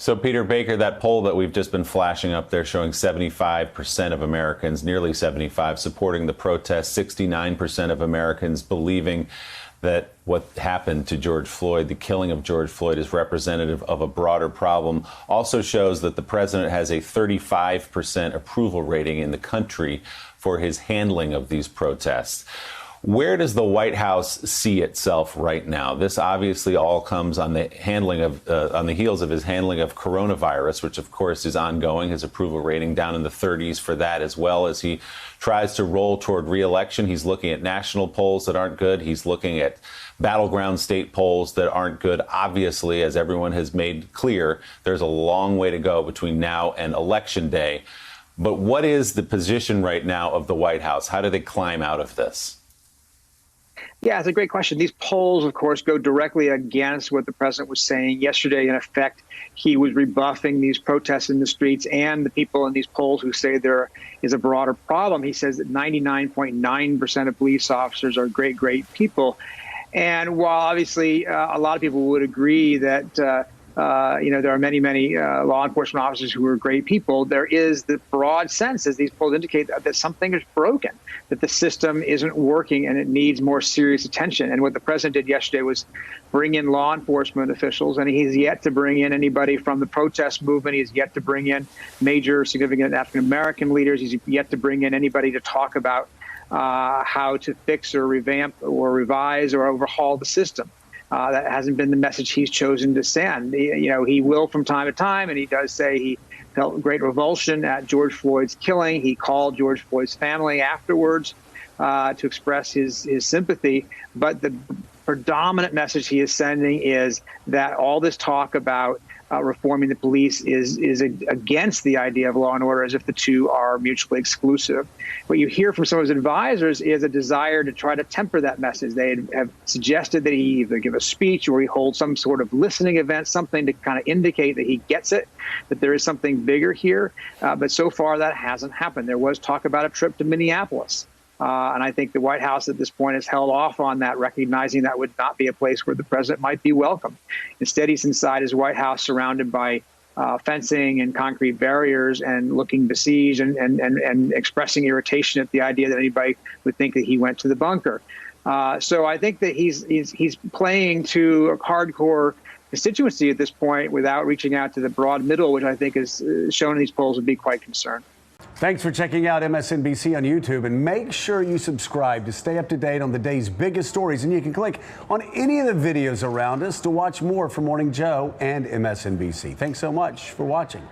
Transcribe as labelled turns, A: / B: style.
A: So, Peter Baker, that poll that we've just been flashing up there showing 75% of Americans, nearly 75, supporting the protest, 69% of Americans believing that what happened to George Floyd, the killing of George Floyd, is representative of a broader problem, also shows that the president has a 35% approval rating in the country for his handling of these protests. Where does the White House see itself right now? This obviously all comes on the on the heels of his handling of coronavirus, which of course is ongoing. His approval rating down in the 30s for that, as well as he tries to roll toward re-election. He's looking at national polls that aren't good. He's looking at battleground state polls that aren't good. Obviously, as everyone has made clear, there's a long way to go between now and Election Day. But what is the position right now of the White House? How do they climb out of this?
B: Yeah, it's a great question. These polls, of course, go directly against what the president was saying yesterday. In effect, he was rebuffing these protests in the streets and the people in these polls who say there is a broader problem. He says that 99.9% of police officers are great people. And while obviously a lot of people would agree that there are many law enforcement officers who are great people, there is the broad sense, as these polls indicate, that something is broken, that the system isn't working and it needs more serious attention. And what the president did yesterday was bring in law enforcement officials, and he's yet to bring in anybody from the protest movement. He's yet to bring in major significant African-American leaders. He's yet to bring in anybody to talk about how to fix or revamp or revise or overhaul the system. That hasn't been the message he's chosen to send. He will from time to time, and he does say he felt great revulsion at George Floyd's killing. He called George Floyd's family afterwards to express his sympathy. But the predominant message he is sending is that all this talk about reforming the police is against the idea of law and order, as if the two are mutually exclusive. What you hear from some of his advisors is a desire to try to temper that message. They have suggested that he either give a speech or he hold some sort of listening event, something to kind of indicate that he gets it, that there is something bigger here. But so far, that hasn't happened. There was talk about a trip to Minneapolis. And I think the White House at this point has held off on that, recognizing that would not be a place where the president might be welcome. Instead, he's inside his White House surrounded by fencing and concrete barriers and looking besieged and expressing irritation at the idea that anybody would think that he went to the bunker. So I think that he's playing to a hardcore constituency at this point without reaching out to the broad middle, which I think is shown in these polls would be quite concerned.
C: Thanks for checking out MSNBC on YouTube, and make sure you subscribe to stay up to date on the day's biggest stories. And you can click on any of the videos around us to watch more from Morning Joe and MSNBC. Thanks so much for watching.